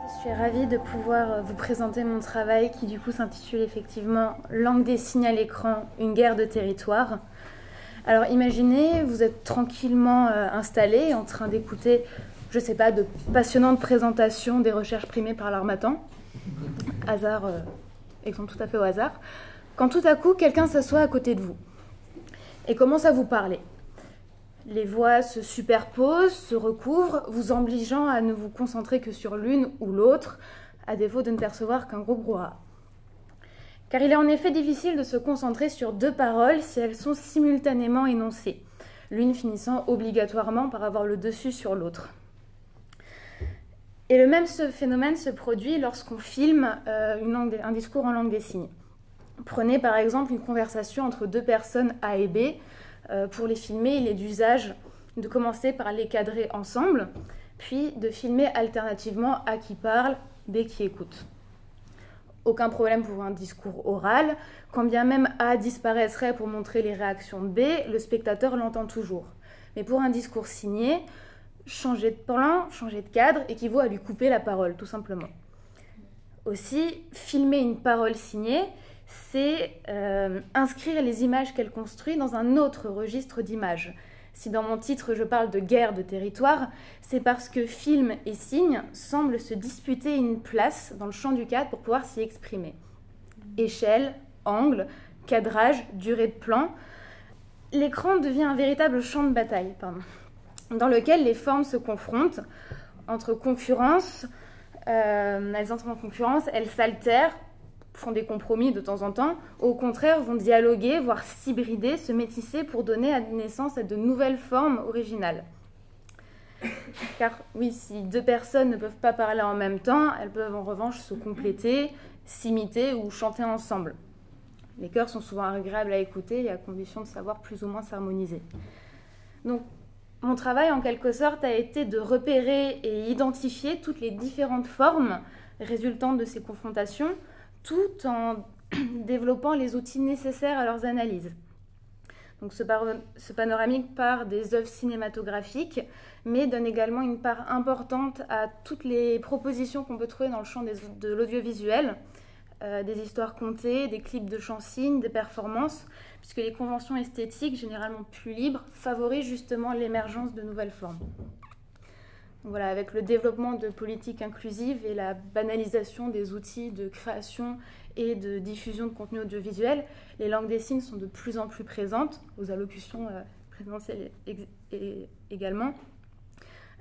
Je suis ravie de pouvoir vous présenter mon travail qui du coup s'intitule effectivement « Langue des signes à l'écran, une guerre de territoire ». Alors imaginez, vous êtes tranquillement installé en train d'écouter, je sais pas, de passionnantes présentations des recherches primées par l'Harmattan. Hasard, exemple tout à fait au hasard. Quand tout à coup, quelqu'un s'assoit à côté de vous et commence à vous parler. Les voix se superposent, se recouvrent, vous obligeant à ne vous concentrer que sur l'une ou l'autre, à défaut de ne percevoir qu'un gros brouhaha. Car il est en effet difficile de se concentrer sur deux paroles si elles sont simultanément énoncées, l'une finissant obligatoirement par avoir le dessus sur l'autre. Et le même phénomène se produit lorsqu'on filme un discours en langue des signes. Prenez par exemple une conversation entre deux personnes A et B. Pour les filmer, il est d'usage de commencer par les cadrer ensemble, puis de filmer alternativement A qui parle, B qui écoute. Aucun problème pour un discours oral, quand bien même A disparaîtrait pour montrer les réactions de B, le spectateur l'entend toujours. Mais pour un discours signé, changer de plan, changer de cadre équivaut à lui couper la parole, tout simplement. Aussi, filmer une parole signée, c'est inscrire les images qu'elle construit dans un autre registre d'images. Si dans mon titre je parle de guerre de territoire, c'est parce que film et signe semblent se disputer une place dans le champ du cadre pour pouvoir s'y exprimer. Échelle, angle, cadrage, durée de plan, l'écran devient un véritable champ de bataille, dans lequel les formes se confrontent entre concurrence, elles entrent en concurrence, elles s'altèrent, font des compromis de temps en temps, au contraire vont dialoguer, voire s'hybrider, se métisser pour donner naissance à de nouvelles formes originales. Car oui, si deux personnes ne peuvent pas parler en même temps, elles peuvent en revanche se compléter, s'imiter ou chanter ensemble. Les chœurs sont souvent agréables à écouter et à condition de savoir plus ou moins s'harmoniser. Donc, mon travail en quelque sorte a été de repérer et identifier toutes les différentes formes résultantes de ces confrontations, tout en développant les outils nécessaires à leurs analyses. Donc ce panoramique part des œuvres cinématographiques, mais donne également une part importante à toutes les propositions qu'on peut trouver dans le champ de l'audiovisuel, des histoires contées, des clips de chants-signes, des performances, puisque les conventions esthétiques, généralement plus libres, favorisent justement l'émergence de nouvelles formes. Donc voilà, avec le développement de politiques inclusives et la banalisation des outils de création et de diffusion de contenu audiovisuel, les langues des signes sont de plus en plus présentes, aux allocutions présidentielles également.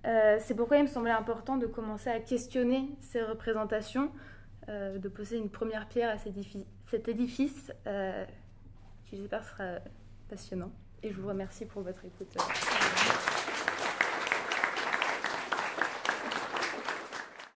C'est pourquoi il me semblait important de commencer à questionner ces représentations, de poser une première pierre à cet édifice qui, j'espère, sera passionnant. Et je vous remercie pour votre écoute.